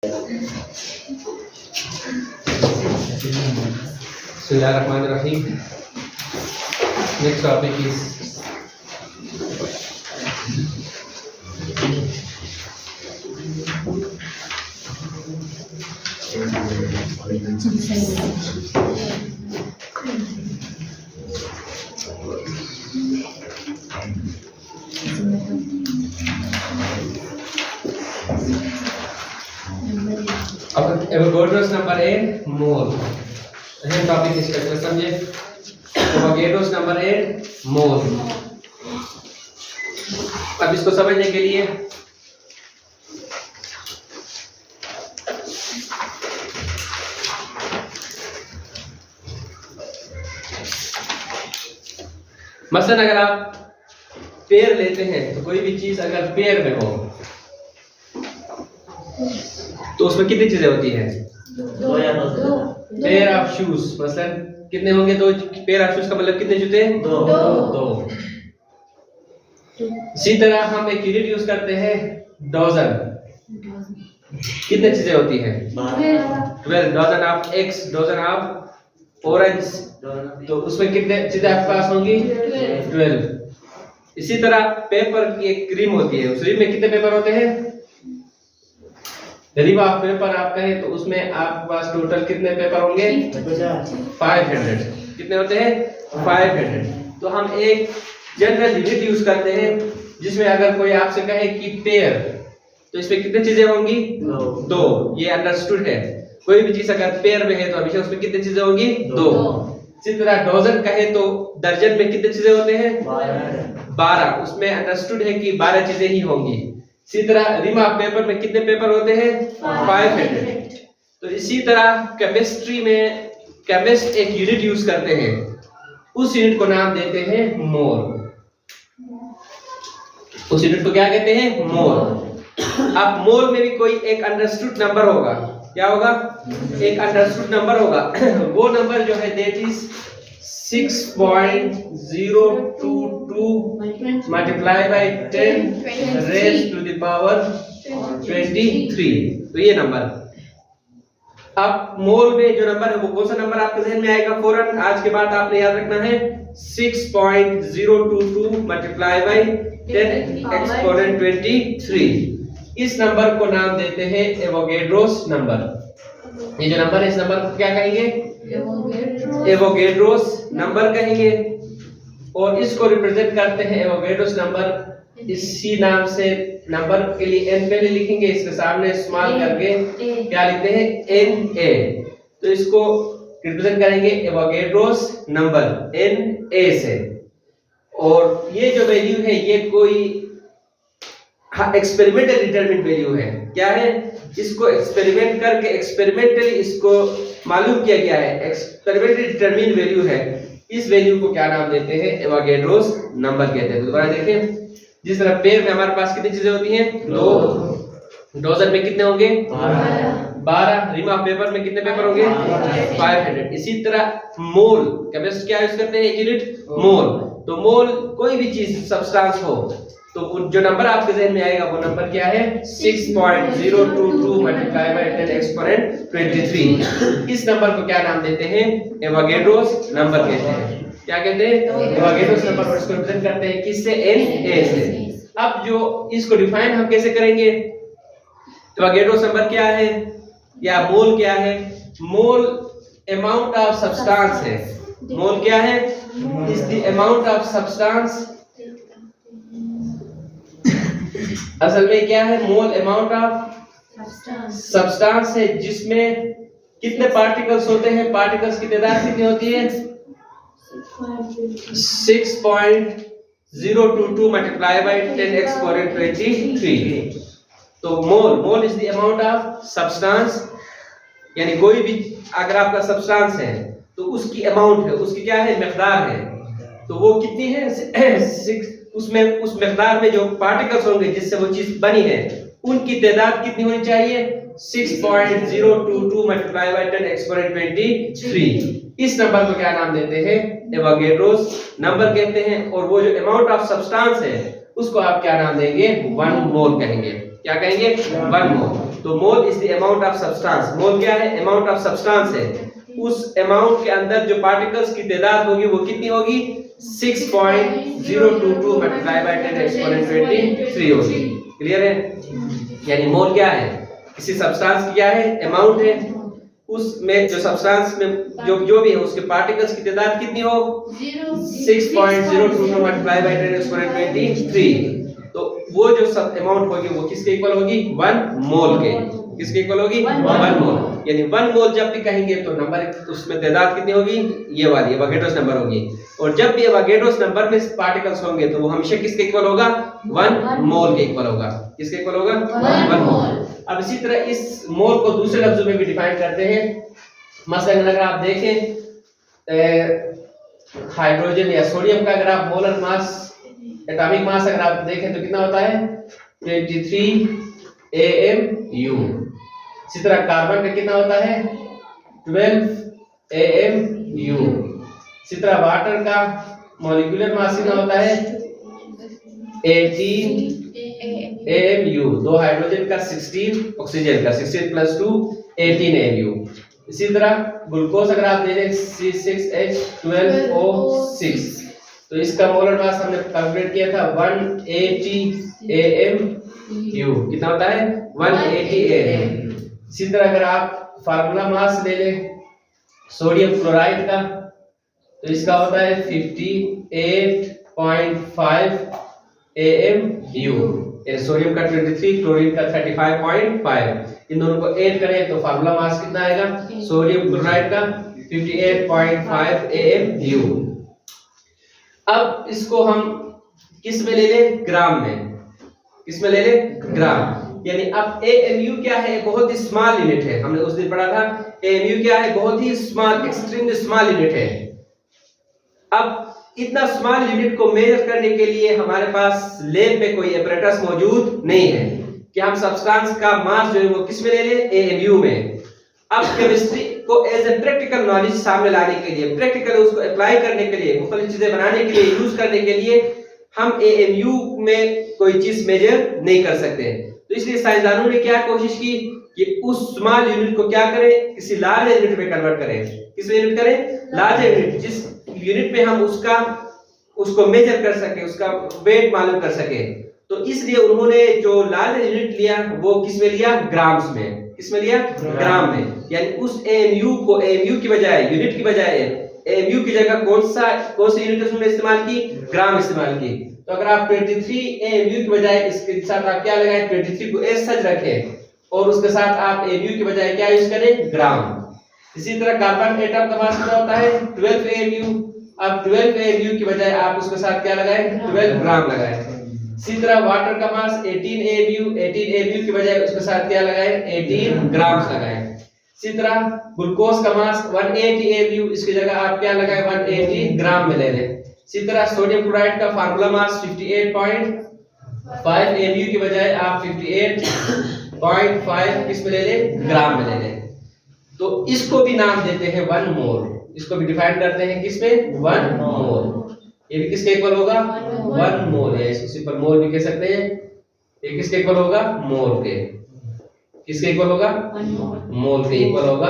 Bismillahirrahmanirrahim. Next topic is Avogadro's number and mole. यह topic discuss समझे। Avogadro's number and mole। अब इसको समझने के लिए मसलन अगर आप पेयर लेते हैं तो कोई भी चीज अगर पेयर में हो तो उसमें कितनी चीजें होती हैं? Pair of shoes. मसलन कितने होंगे? दो। पेयर ऑफ शूज का मतलब कितने जूते? दो। इसी तरह हम एक यूनिट यूज करते हैं डजन। कितने चीजें होती हैं? 12। Dozen of eggs, dozen of orange, तो उसमें कितने चीजें आपके पास होंगी? 12। इसी तरह पेपर की एक क्रीम होती है, उस क्रीम में कितने पेपर होते हैं? यदि आप पेपर आप कहें तो उसमें आपके पास टोटल कितने पेपर होंगे? 500। कितने होते हैं? 500। तो हम एक जनरल यूनिट यूज करते हैं जिसमें अगर कोई आपसे कहे कि पेयर, तो इसमें कितनी चीजें होंगी? दो। ये अंडरस्टूड है। कोई भी चीज अगर पेयर में है तो हमेशा उसमें कितनी चीजें होंगी? दो। इसी तरह डजन कहे तो दर्जन में कितनी चीजें होते हैं? 12। उसमें अंडरस्टूड है कि 12 चीजें ही होंगी। इसी तरह रिमा पेपर में कितने पेपर होते हैं? 500। तो इसी तरह केमिस्ट्री में केमिस्ट एक यूनिट यूज करते हैं, उस यूनिट को नाम देते हैं मोल। उस यूनिट को क्या कहते हैं? मोल। अब मोल में भी कोई एक अंडरस्टूड नंबर होगा। क्या होगा? एक अंडरस्टूड नंबर होगा। वो नंबर जो है that is 6.022 multiplied by 10 raised to the power 23। तो ये नंबर। अब मोल में जो नंबर है वो कौन सा नंबर आपके ज़हन में आएगा फौरन? आज के बाद आपने याद रखना है 6.022 multiplied by 10 exponent 23। इस नंबर को नाम देते हैं एवोगैड्रोस नंबर। ये जो नंबर है इस नंबर को क्या कहेंगे? एवोगैड्रोस नंबर कहेंगे। और इसको रिप्रेजेंट करते हैं एवोगैड्रोस नंबर इसी नाम से। नंबर के लिए n पहले लिखेंगे, इसके सामने स्मॉल करके क्या लिखते हैं? Na। तो इसको रिप्रेजेंट करेंगे एवोगैड्रोस नंबर Na से। और ये जो वैल्यू है ये कोई एक्सपेरिमेंटल डिटरमिन्ड वैल्यू है। क्या है? इसको एक्सपेरिमेंट करके एक्सपेरिमेंटली इसको मालूम किया गया है, एक्सपेरिमेंटली डिटरमिन्ड वैल्यू है। इस वैल्यू को क्या नाम देते हैं? एवोगैड्रोस नंबर कहते हैं। दोबारा देखें, जिस तरह पेयर में हमारे पास कितनी चीजें होती हैं? दो। डजन में कितने होंगे? 12। रिमा पेपर में कितने पेपर होंगे? 500। इसी तरह मोल, केमिस्ट क्या यूज करते हैं? एक यूनिट मोल। तो मोल कोई भी चीज सब्सटेंस हो तो जो नंबर आपके ज़हन में आएगा वो नंबर क्या है? 6.022 multiplied by 10 exponent 23। इस नंबर को क्या नाम देते हैं? एवोगैड्रोस नंबर कहते हैं। क्या कहते हैं? एवोगैड्रोस नंबर को इसको रिप्रेजेंट करते हैं किससे? Na से। अब जो इसको डिफाइन हम कैसे करेंगे? एवोगैड्रोस नंबर क्या है या मोल क्या है? मोल अमाउंट ऑफ सब्सटेंस है। मोल क्या है? Is the amount of substance. असल में क्या है? मोल अमाउंट ऑफ सब्सटेंस है जिसमें कितने पार्टिकल्स होते हैं? पार्टिकल्स की तादाद कितनी होती है? 6.022 multiplied by 10 exponent 23। तो mole is the amount of substance, यानी कोई भी अगर आपका सब्सटेंस है तो उसकी अमाउंट है, उसकी क्या है? मिकदार है। तो वो कितनी है? उसमें उस मिकदार में जो पार्टिकल्स होंगे जिससे वो चीज बनी है उनकी तादाद कितनी होनी चाहिए? 6.022 multiplied by 10 exponent 23। इस नंबर को क्या नाम देते हैं? एवोगैड्रोस नंबर कहते हैं। और वो जो अमाउंट ऑफ सब्सटेंस है उसको आप क्या नाम देंगे? 1 मोल कहेंगे। क्या कहेंगे? 1 मोल। तो mole is the amount of substance. Mole क्या है? अमाउंट ऑफ सब्सटेंस है। उस अमाउंट के अंदर जो पार्टिकल्स की तादाद होगी वो कितनी होगी? 6.022 मल्टीप्लाई बाय 10 एक्सपोनेंट 23 होगी। क्लियर है? यानी मोल क्या है? किसी सब्सटेंस की क्या है? अमाउंट है। उसमें जो सब्सटेंस में जो भी है उसके पार्टिकल्स की तादाद कितनी हो? 6.022 मल्टीप्लाई बाय 10 एक्सपोनेंट 23। तो वो जो सब अमाउंट होगी वो किसके इक्वल होगी? 1 मोल के। किसके इक्वल होगी? 1 मोल। यानी 1 मोल जब भी कहेंगे तो नंबर उसमें तादाद कितनी होगी? ये वाली एवोगैड्रोस नंबर होगी। और जब भी एवोगैड्रोस नंबर में पार्टिकल्स होंगे तो वो हमेशा किसके इक्वल होगा? 1 मोल के इक्वल होगा। किसके इक्वल होगा? 1 मोल। अब इसी तरह इस मोल को दूसरे लफ्जों में भी डिफाइन करते हैं। मसलन अगर आप देखें हाइड्रोजन या सोडियम का अगर आप मोलर मास, एटॉमिक मास अगर आप देखें तो कितना होता है? 23 AMU। इसी तरह कार्बन का कितना होता है? 12 AMU। इसी तरह वाटर का मॉलिक्यूलर मास कितना होता है? 18 AMU। दो हाइड्रोजन का 16, ऑक्सीजन का 16 + 2 18 AMU। इसी तरह ग्लूकोज अगर आप देखें C6H12O6 तो इसका मोलर मास हमने कैलकुलेट किया था 180 AMU। कितना होता है? 180 AMU। इसी तरह अगर आप फार्मूला मास ले लें सोडियम क्लोराइड का तो इसका होता है 58.5 AMU। सोडियम का 23, क्लोरीन का 35.5। इन दोनों को ऐड करें तो फार्मूला मास कितना आएगा? सोडियम क्लोराइड का 58.5 AMU। अब इसको हम किस में ले लें? ग्राम में। किस में ले लें? ग्राम। यानी अब AMU क्या है? बहुत ही स्मॉल यूनिट है। हमने उस दिन पढ़ा था AMU क्या है? बहुत ही स्मॉल, एक्सट्रीमली स्मॉल यूनिट है। अब इतना स्मॉल यूनिट को मेजर करने के लिए हमारे पास लैब में कोई apparatus मौजूद नहीं है कि हम सब्सटेंस का मास जो है वो किस में ले लें? AMU में। अब केमिस्ट्री को एज ए प्रैक्टिकल नॉलेज सामने लाने के लिए, प्रैक्टिकल उसको अप्लाई करने के लिए, मुख्तलिफ चीजें बनाने के लिए, यूज करने के लिए हम AMU में कोई चीज मेजर नहीं कर सकते। तो इसलिए साइंसदानों ने क्या कोशिश की कि उस स्मॉल यूनिट को क्या करें? किसी लार्ज यूनिट में कन्वर्ट करें। किस यूनिट करें? लार्ज यूनिट, जिस यूनिट में हम उसको मेजर कर सके, उसका वेट मालूम कर सके। तो इसलिए उन्होंने जो लार्ज यूनिट लिया वो किस में लिया? ग्राम्स में। किस में लिया? ग्राम में। यानी उस AMU को AMU की बजाय, यूनिट की बजाय AMU की जगह कौन सी यूनिट उसने इस्तेमाल की? ग्राम इस्तेमाल की। तो अगर आप 23 AMU की बजाय इसके साथ आप क्या लगाएं? 23 को एज सच रखें और उसके साथ आप AMU की बजाय क्या यूज करें? ग्राम। इसी तरह कार्बन एटम का मास कितना होता है? 12 AMU। अब 12 AMU की बजाय आप उसके साथ क्या लगाएं? 12 ग्राम लगाएं। इसी तरह वाटर का मास 18 AMU, 18 AMU की बजाय उसके साथ क्या लगाएं? 18 ग्राम्स लगाएं। इसी तरह ग्लूकोज का मास 180 AMU, इसकी जगह आप क्या लगाएं? 180 ग्राम में ले लें। इसी तरह सोडियम क्लोराइड का फार्मूला मास 58.5 AMU की बजाय आप 58.5 किस में ले लें? ग्राम में ले लें। तो इसको भी नाम देते हैं 1 मोल। इसको भी डिफाइन करते हैं किसमें? 1 मोल। ये भी किसके इक्वल होगा? 1 मोल है। इसको सिंपल मोल भी कह सकते हैं। ये किसके इक्वल होगा? मोल के। किसके इक्वल होगा? मोल के इक्वल होगा।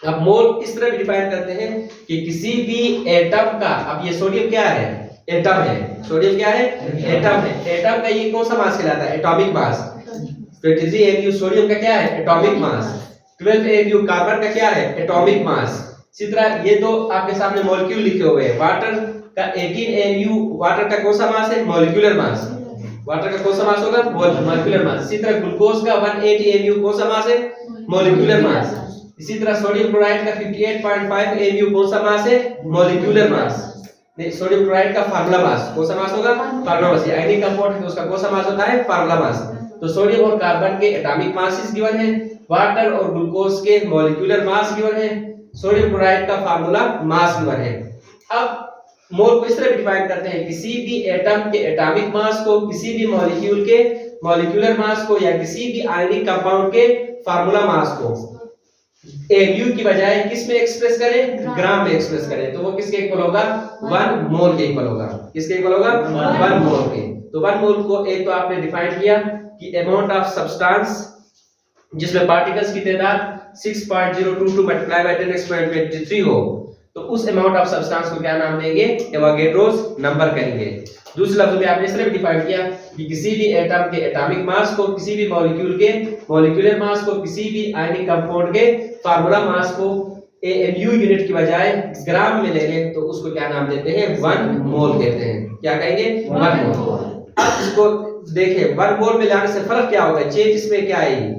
अब मोल इस तरह भी डिफाइन करते हैं कि किसी भी एटम का, अब ये सोडियम क्या है? एटम है। सोडियम क्या है? एटम है। एटम का ये कौन सा मास कहलाता है? Atomic mass. 23 AMU सोडियम का क्या है? Atomic mass. 12 AMU कार्बन का क्या है? Atomic mass. इसी तरह ये दो आपके सामने मॉलिक्यूल लिखे हुए हैं। वाटर का 18 AMU, वाटर का कौन सा मास है? Molecular mass. वाटर का कौन सा मास होगा? Molecular mass. इसी तरह ग्लूकोज का 180 AMU कौन सा मास है? Molecular mass. इसी तरह सोडियम क्लोराइड का 58.5 AMU कौन सा मास है? Molecular mass. नहीं, सोडियम क्लोराइड का फार्मूला मास कौन सा मास होगा? Formula mass. आयनिक कंपाउंड है तो उसका कौन सा मास होता है? Formula mass. तो सोडियम और कार्बन के एटॉमिक मासेस गिवन है, वाटर और ग्लूकोज के मॉलिक्यूलर मास गिवन है, सोडियम क्लोराइड का फार्मूला मास गिवन है। अब मोल को इस तरह डिफाइन करते हैं, किसी भी एटम के एटॉमिक मास को, किसी भी मॉलिक्यूल के मॉलिक्यूलर मास को, या किसी भी आयनिक कंपाउंड के फार्मूला मास को AMU की बजाय किस में एक्सप्रेस करें? ग्राम में एक्सप्रेस करें। तो वो किसके इक्वल होगा? 1 मोल के इक्वल होगा। किसके इक्वल होगा? 1 मोल के। तो 1 मोल को एक तो आपने डिफाइन किया कि अमाउंट ऑफ सब्सटेंस जिसमें पार्टिकल्स की तादाद 6.022 मल्टीप्लाई बाय 10 एक्सपोनेंट 23 हो, तो उस अमाउंट ऑफ सब्सटेंस को क्या नाम देंगे? एवोगैड्रोस नंबर कहेंगे। दूसरे लफ्ज़ों में आपने इस तरह भी डिफाइन किया कि किसी भी एटम के एटॉमिक मास को, किसी भी मॉलिक्यूल के मॉलिक्यूलर मास को, किसी भी आयनिक कंपाउंड के फार्मूला मास को AMU यूनिट की बजाय ग्राम में ले लें तो उसको क्या नाम देते हैं? 1 मोल कहते हैं। क्या कहेंगे? 1 मोल। अब इसको देखें, 1 मोल में लाने से फर्क क्या होगा? चेंज इसमें क्या आएगी?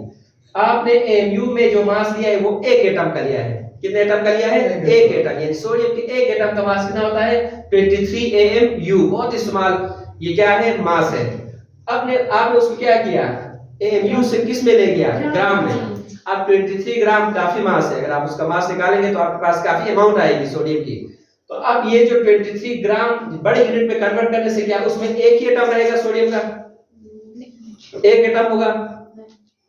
आपने AMU में जो मास लिया है वो एक एटम का लिया है। कितने एटम का लिया है? एक एटम। यानी सोडियम के एक एटम का मास कितना होता है? 23 AMU। बहुत ही स्मॉल ये क्या है? मास है। आपने उसको क्या किया? AMU से किस में ले गया? ग्राम में। अब 23 ग्राम काफी मास है। अगर आप उसका मास निकालेंगे तो आपके पास काफी अमाउंट आएगी सोडियम की। तो अब ये जो 23 ग्राम बड़े यूनिट में कन्वर्ट करने से क्या उसमें एक ही एटम रहेगा सोडियम का? एक एटम होगा?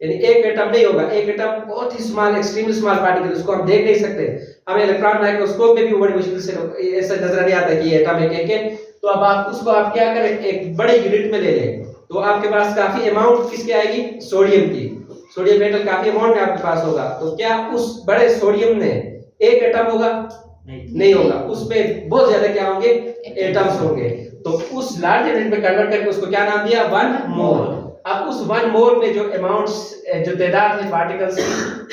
यानी एक एटम नहीं होगा। एक एटम बहुत ही स्मॉल, एक्सट्रीमली स्मॉल पार्टिकल, उसको हम देख नहीं सकते। हमें इलेक्ट्रॉन माइक्रोस्कोप में भी बड़ी मुश्किल से ऐसा नजर नहीं आता कि ये एटम है के। तो अब आप उसको आप क्या करें? एक बड़े यूनिट में ले लें तो आपके पास काफी अमाउंट किसकी आएगी? सोडियम की। सोडियम मेटल काफी अमाउंट में आपके पास होगा। तो क्या उस बड़े सोडियम में एक एटम होगा? नहीं होगा। उसमें बहुत ज्यादा क्या होंगे? एटम्स होंगे। तो उस लार्ज यूनिट में कन्वर्ट करके उसको क्या नाम दिया? 1 मोल। अब उस 1 मोल में जो अमाउंट्स, जो तादाद है पार्टिकल्स की,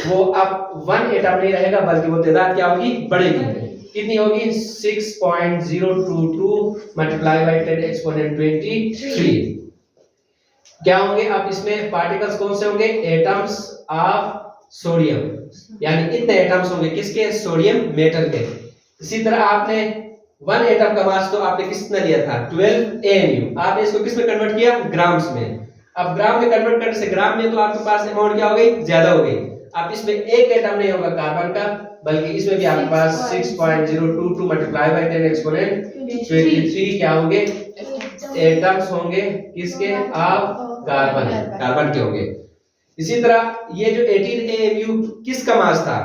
वो अब 1 एटम नहीं रहेगा बल्कि वो तादाद क्या होगी? बढ़ेगी। कितनी होगी? 6.022 मल्टीप्लाई बाय 10 एक्सपोनेंट 23। क्या होंगे अब इसमें? पार्टिकल्स कौन से होंगे? Atoms of sodium. यानी इतने एटम्स होंगे किसके? सोडियम मेटल के। इसी तरह आपने 1 एटम का मास तो आपने कितना लिया था? 12 AMU। आपने इसको किस में कन्वर्ट किया? ग्राम्स में। अब ग्राम में कन्वर्ट करने से ग्राम में तो आपके पास अमाउंट क्या हो गई? ज्यादा हो गई। अब इसमें एक एटम नहीं होगा कार्बन का, बल्कि इसमें भी आपके पास 6.022 मल्टीप्लाई बाय 10 एक्सपोनेंट 23 क्या होंगे? एटम्स होंगे किसके? Of carbon. कार्बन के होंगे। इसी तरह ये जो 18 AMU किसका मास था?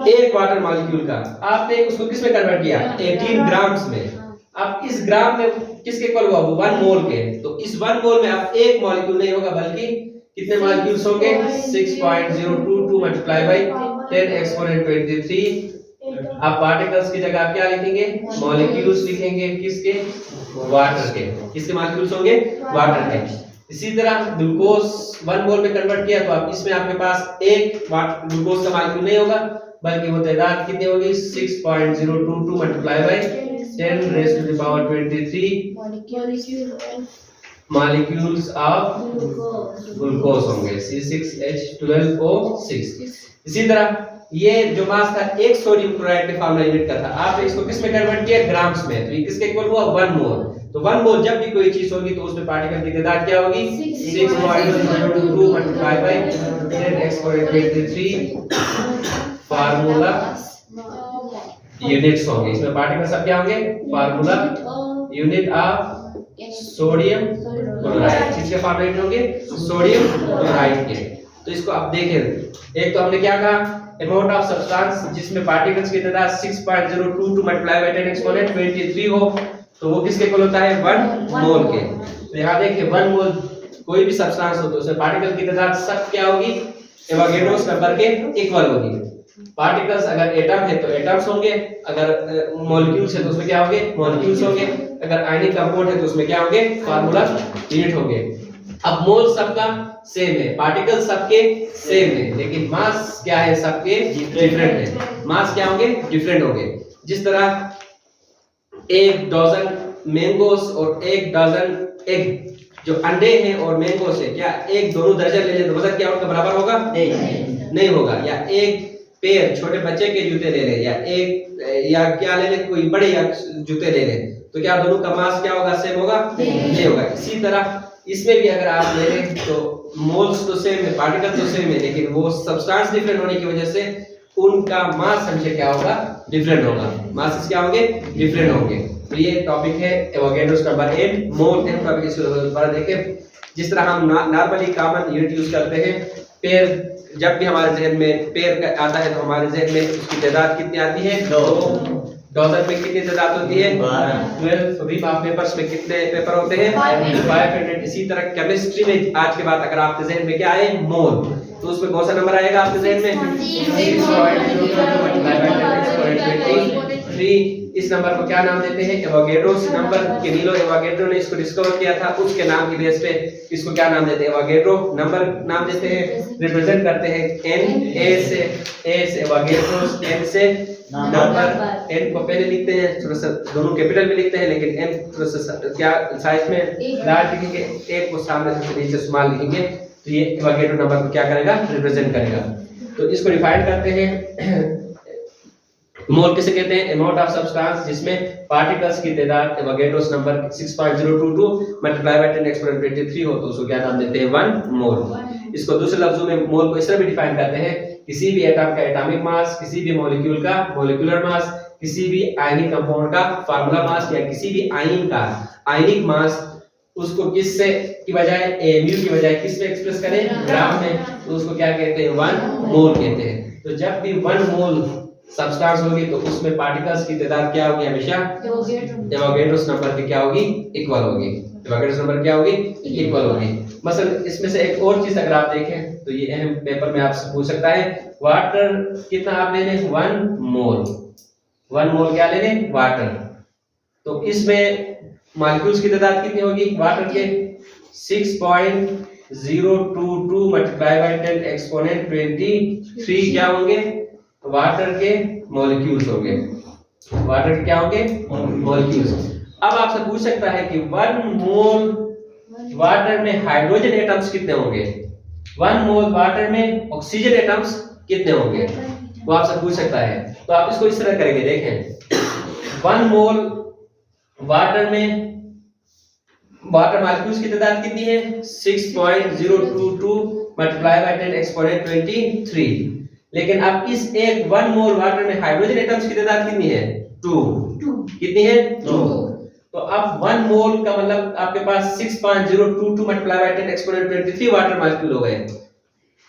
एक वाटर मॉलिक्यूल का। आपने उसको किस में कन्वर्ट किया? 18 ग्राम्स में। अब इस ग्राम में किसके इक्वल हुआ? 1 मोल के। तो इस 1 मोल में अब एक मॉलिक्यूल नहीं होगा बल्कि कितने मॉलिक्यूल्स होंगे? 6.022 मल्टीप्लाई बाय 10 एक्सपोनेंट 23। अब पार्टिकल्स की जगह क्या लिखेंगे? मॉलिक्यूल्स लिखेंगे किसके? वाटर के। किसके मॉलिक्यूल्स होंगे? वाटर के। इसी तरह ग्लूकोज 1 मोल में कन्वर्ट किया तो अब इसमें आपके पास एक ग्लूकोज का मॉलिक्यूल नहीं होगा बल्कि वो तादाद कितनी होगी? 6.022 multiply by 10 raised to the power 23 molecules of glucose होंगे C6H12O6। इसी तरह ये जो मास था एक सोडियम क्लोराइड के फार्मूला यूनिट का था, आपने इसको किस में कन्वर्ट किया? ग्राम्स में। तो ये किसके इक्वल हुआ? 1 मोल। तो 1 मोल जब भी कोई चीज होगी तो उसमें पार्टिकल की तादाद क्या होगी? 6.022 multiply by 10 exponent 23 formula units होंगे। इसमें पार्टिकल सब क्या होंगे? Formula unit of sodium chloride. किसके फार्मूला यूनिट होंगे? सोडियम क्लोराइड के। तो इसको आप देखें, एक तो हमने क्या कहा? अमाउंट ऑफ सब्सटेंस जिसमें पार्टिकल्स की तादाद 6.022 मल्टीप्लाई बाय 10 एक्सपोनेंट 23 हो, तो वो किसके इक्वल होता है? 1 मोल के। तो यहाँ देखिए 1 मोल कोई भी सब्सटेंस हो तो उसमें पार्टिकल की तादाद सब क्या होगी? एवोगैड्रोस नंबर के इक्वल होगी। पार्टिकल्स अगर एटम है तो एटम्स होंगे, अगर मॉलिक्यूल्स है तो उसमें क्या होंगे? मॉलिक्यूल्स होंगे, अगर आयनिक कंपाउंड है तो उसमें क्या होंगे? फार्मूला यूनिट होंगे। अब मोल सबका सेम है, पार्टिकल सबके सेम है, लेकिन मास क्या है? सबके डिफरेंट है। मास क्या होंगे? डिफरेंट होंगे। जिस तरह 1 डजन मैंगोस और 1 डजन एग, जो अंडे हैं और मैंगोस है, क्या एक दोनों दर्जन ले लें तो वजन क्या उनका बराबर होगा? नहीं होगा। या एक पेयर छोटे बच्चे के जूते ले लें या क्या ले लें, कोई बड़े या जूते ले लें, तो क्या दोनों का मास क्या होगा? सेम होगा? नहीं होगा। इसी तरह इसमें भी अगर आप ले लें तो मोल्स तो सेम है, पार्टिकल तो सेम है, लेकिन वो सब्सटेंस डिफरेंट होने की वजह से उनका मास हमेशा क्या होगा? डिफरेंट होगा। मासेस क्या होंगे? डिफरेंट होंगे। तो ये टॉपिक है एवोगैड्रोस नंबर 8 मोल है टॉपिक। इसको दोबारा देखें। जिस तरह हम नॉर्मली कॉमन यूनिट यूज करते हैं, पेयर, जब भी हमारे जहन में पेयर आता है तो हमारे जहन में उसकी तादाद कितनी आती है? 2। डॉजन में कितनी तादाद होती है? 12। सभी माप पेपर्स में कितने पेपर होते हैं? 500। इसी तरह केमिस्ट्री में आज के बाद अगर आपके जहन में क्या आए? मोल, तो उसमें कौन सा नंबर आएगा आपके जहन में? 6.023। इस नंबर को क्या नाम देते हैं? Avogadro's number. कैमिलो एवोगैड्रो ने इसको डिस्कवर किया था, उसके नाम की बेस पे इसको क्या नाम देते हैं? एवोगैड्रो नंबर नाम देते हैं। रिप्रेजेंट करते हैं एन, ए से एवोगैड्रोस, एन से नंबर। एन को पहले लिखते हैं थोड़ा सा, दोनों कैपिटल में लिखते हैं, लेकिन एन थोड़ा सा क्या साइज में लार्ज लिखेंगे, एक को सामने से नीचे स्मॉल लिखेंगे, तो ये एवोगैड्रो नंबर को क्या करेगा? रिप्रेजेंट करेगा। तो इसको डिफाइन करते हैं। मोल किसे कहते हैं? अमाउंट ऑफ सब्सटेंस जिसमें पार्टिकल्स की तादाद Avogadro's number 6.022 multiply by 10 exponent 23 हो, तो उसको क्या नाम देते हैं? 1 मोल। इसको दूसरे लफ्जों में मोल को इस तरह भी डिफाइन करते हैं, किसी भी एटम का एटॉमिक मास, किसी भी मॉलिक्यूल का मॉलिक्यूलर मास, किसी भी आयनिक कंपाउंड का फार्मूला मास, या किसी भी आयन का आयनिक मास, उसको किस से की बजाय mu की बजाय किस में एक्सप्रेस करें? ग्राम में, तो उसको क्या कहते हैं? 1 मोल कहते हैं। तो जब भी 1 मोल सब्सटेंस होगी तो उसमें पार्टिकल्स की तादाद क्या होगी? हमेशा एवोगैड्रोस नंबर की क्या होगी? इक्वल होगी। एवोगैड्रोस नंबर क्या होगी? इक्वल होगी। मसलन इसमें से एक और चीज अगर आप देखें तो ये अहम पेपर में आपसे पूछ सकता है, वाटर कितना आप ले लें? 1 मोल। 1 मोल क्या ले लें? वाटर। तो इसमें मॉलिक्यूल्स की तादाद कितनी होगी वाटर के? 6.022 मल्टीप्लाई बाय 10 एक्सपोनेंट 23 क्या होंगे? वाटर के मॉलिक्यूल्स होंगे। वाटर के क्या होंगे? मॉलिक्यूल्स। अब आपसे पूछ सकता है कि 1 मोल वाटर में हाइड्रोजन एटम्स कितने होंगे? 1 मोल वाटर में ऑक्सीजन एटम्स कितने होंगे? वो आपसे पूछ सकता है। तो आप इसको इस तरह करेंगे, देखें 1 मोल वाटर में वाटर मॉलिक्यूल्स की तादाद कितनी है? 6.022 मल्टीप्लाई बाय 10 एक्सपोनेंट 23। लेकिन अब इस एक 1 मोल वाटर में हाइड्रोजन एटम्स की तादाद कितनी है? 2। कितनी है? 2। तो अब 1 मोल का मतलब आपके पास 6.022 multiply by 10 exponent 23 water molecule हो गए।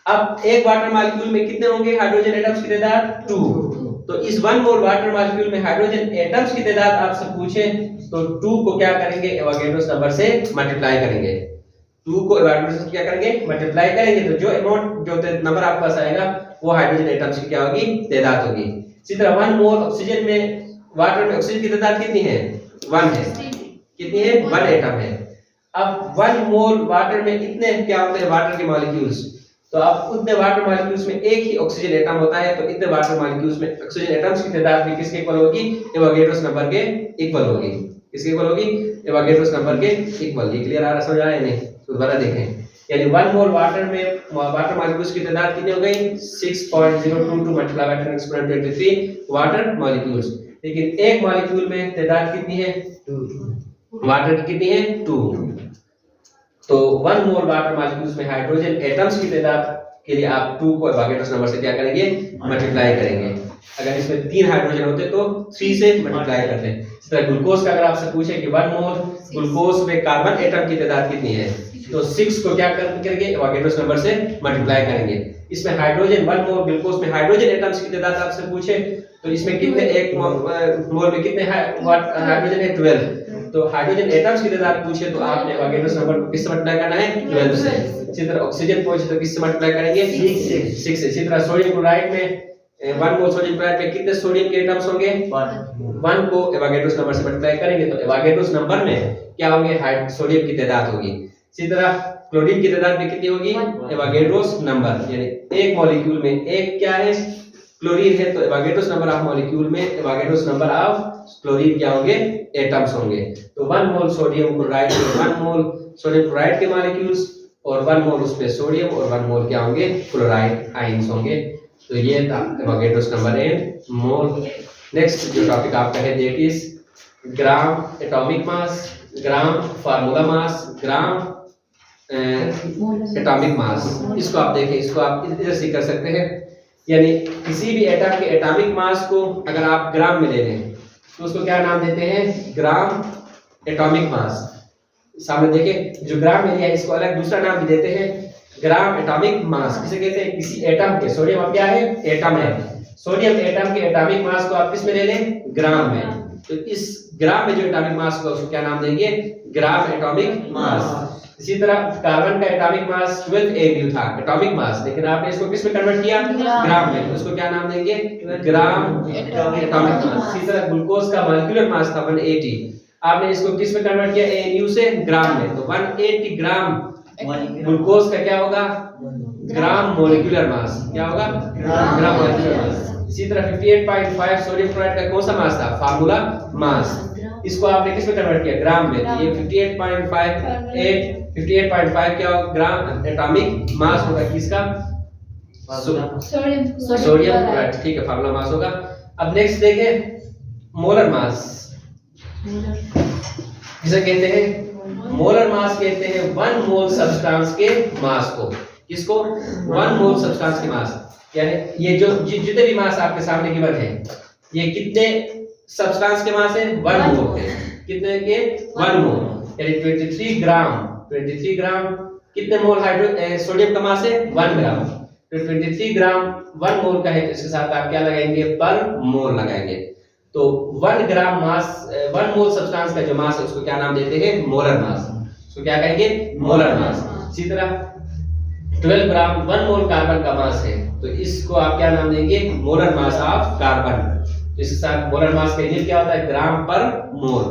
अब एक वाटर मॉलिक्यूल में कितने होंगे हाइड्रोजन एटम्स की तादाद? 2। तो इस 1 मोल वाटर मॉलिक्यूल में हाइड्रोजन एटम्स की तादाद आपसे पूछे तो 2 को क्या करेंगे? एवोगैड्रोस नंबर से मल्टीप्लाई करेंगे। 2 को एवोगैड्रोस से क्या करेंगे? मल्टीप्लाई करेंगे, तो जो अमाउंट जो नंबर आपके पास आएगा वो हाइड्रोजन एटम्स की क्या होगी? तादाद होगी। इसी तरह 1 मोल ऑक्सीजन में वाटर में ऑक्सीजन की तादाद कितनी है? 1 है। कितनी है? 1 एटम है। अब 1 मोल वाटर में इतने क्या होते हैं? वाटर के मॉलिक्यूल्स। तो अब उतने वाटर मॉलिक्यूल्स में एक ही ऑक्सीजन एटम होता है, तो इतने वाटर मॉलिक्यूल्स में ऑक्सीजन एटम्स की तादाद भी किसके इक्वल होगी? एवोगैड्रोस नंबर के इक्वल होगी। किसके इक्वल होगी? एवोगैड्रोस नंबर के इक्वल। ये क्लियर आ रहा, समझ आया नहीं? तो दोबारा देखें, यानी 1 मोल वाटर में वाटर मॉलिक्यूल्स की तादाद कितनी हो गई? 6.022 multiply by 10 exponent 23 water molecules. लेकिन एक मॉलिक्यूल में तादाद कितनी है? 2। वाटर की कितनी है? 2। तो 1 मोल वाटर मॉलिक्यूल्स में हाइड्रोजन एटम्स की तादाद के लिए आप 2 को एवोगैड्रोस नंबर से क्या करेंगे? मल्टीप्लाई करेंगे। अगर इसमें 3 हाइड्रोजन होते तो 3 से मल्टीप्लाई करते हैं। इस तरह ग्लूकोज का अगर आपसे पूछे कि 1 मोल ग्लूकोज में कार्बन एटम की तादाद कितनी है, तो 6 को क्या करेंगे? एवोगैड्रोस नंबर से मल्टीप्लाई करेंगे। इसमें हाइड्रोजन 1 मोल ग्लूकोज में हाइड्रोजन एटम्स की तादाद आपसे पूछे तो इसमें कितने? एक मोल में कितने हाइड्रोजन है? 12। तो हाइड्रोजन एटम्स की तादाद पूछे तो आपने एवोगैड्रोस नंबर को किससे मल्टीप्लाई करना है? 12 से। इसी तरह ऑक्सीजन पूछे तो किससे मल्टीप्लाई करेंगे? 6 से। इसी तरह सोडियम क्लोराइड में 1 मोल सोडियम क्लोराइड में कितने सोडियम के एटम्स होंगे? 1 को एवोगैड्रोस नंबर से मल्टीप्लाई करेंगे तो एवोगैड्रोस नंबर में क्या होंगे? सोडियम की तादाद होगी। इसी तरह क्लोरीन की तादाद में कितनी होगी? एवोगैड्रोस नंबर, यानी एक मॉलिक्यूल में एक क्या है? क्लोरीन है, तो एवोगैड्रोस नंबर ऑफ मॉलिक्यूल में एवोगैड्रोस नंबर ऑफ क्लोरीन क्या होंगे? एटम्स होंगे। तो 1 मोल सोडियम क्लोराइड में 1 मोल सोडियम क्लोराइड के मॉलिक्यूल्स और 1 मोल उसमें सोडियम और 1 मोल क्या होंगे? क्लोराइड आयंस होंगे। तो ये था Avogadro's number in mole. Next जो टॉपिक आपका है that is gram atomic mass, gram formula mass, gram atomic mass. इसको आप देखें, इसको आप इधर से कर सकते हैं, यानी किसी भी एटम के एटॉमिक मास को अगर आप ग्राम में ले लें तो उसको क्या नाम देते हैं? Gram atomic mass. सामने देखें, जो ग्राम में लिया है इसको अलग दूसरा नाम भी देते हैं, ग्राम एटॉमिक मास। किसे कहते हैं? किसी एटम के, सोडियम अब क्या है? एटम है। सोडियम एटम के एटॉमिक मास को आप किस में ले लें, ग्राम में। तो इस ग्राम में जो एटॉमिक मास होगा उसको क्या नाम देंगे, ग्राम एटॉमिक मास। इसी तरह कार्बन का एटॉमिक मास 12 AU था एटॉमिक मास, लेकिन आपने इसको किस में कन्वर्ट किया, ग्राम में, तो उसको क्या नाम देंगे, ग्राम एटॉमिक मास। इसी तरह ग्लूकोज का मॉलिक्यूलर मास था 180, आपने इसको किस में कन्वर्ट किया, AU से ग्राम में, तो 180 ग्राम ग्लूकोज का क्या होगा, ग्राम मॉलिक्यूलर मास, क्या होगा, ग्राम मॉलिक्यूलर मास। इसी तरह 58.5 सोडियम क्लोराइड का कौन सा मास था, फार्मूला मास, इसको आपने किस में कन्वर्ट किया, ग्राम में, तो ये 58.5 क्या होगा, ग्राम एटॉमिक मास होगा किसका, सोडियम क्लोराइड, ठीक है, फार्मूला मास होगा। अब नेक्स्ट देखें मोलर मास, इसे कहते हैं मोलर मास, कहते हैं 1 मोल सब्सटेंस के मास को, किसको, 1 मोल सब्सटेंस के मास, यानी ये जो जितने भी मास आपके सामने गिवन है, ये कितने सब्सटेंस के मास है, 1 मोल के, कितने के, 1 मोल, यानी 23 ग्राम कितने मोल सोडियम का मास है, 1 ग्राम, तो 23 ग्राम 1 मोल का है, तो इसके साथ आप क्या लगाएंगे, पर मोल लगाएंगे। तो 1 ग्राम मास 1 मोल सब्सटेंस का जो मास है उसको क्या नाम देते हैं, मोलर मास, उसको क्या कहेंगे, मोलर मास। इसी तरह 12 ग्राम 1 मोल कार्बन का मास है, तो इसको आप क्या नाम देंगे, मोलर मास ऑफ कार्बन। तो इसके साथ मोलर मास का यूनिट क्या होता है, ग्राम पर मोल,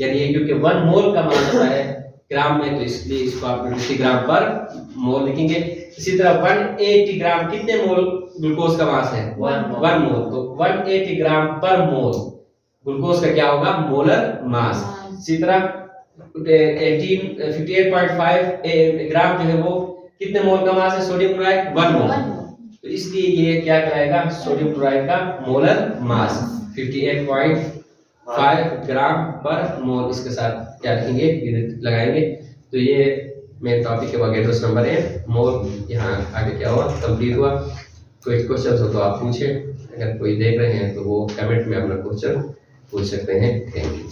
यानी ये क्योंकि 1 मोल का मास होता है ग्राम में, तो इसलिए इसको आप 20 ग्राम पर मोल लिखेंगे। इसी तरह 180 ग्राम कितने मोल ग्लूकोज का मास है, 1 मोल, तो 180 ग्राम पर मोल ग्लूकोज का क्या होगा, मोलर मास। इसी तरह 58.5 ग्राम जो है वो कितने मोल का मास है, सोडियम क्लोराइड, 1 मोल, तो इसलिए ये क्या कहलाएगा, सोडियम क्लोराइड का मोलर मास 58.5 ग्राम पर मोल, इसके साथ क्या रखेंगे, लगाएंगे। तो ये मेरे टॉपिक के वोगेड्रोस नंबर है, मोल यहाँ आगे क्या हुआ, कंप्लीट हुआ। कोई क्वेश्चन हो तो आप पूछें, अगर कोई देख रहे हैं तो वो कमेंट में अपना क्वेश्चन पूछ सकते हैं। Thank you.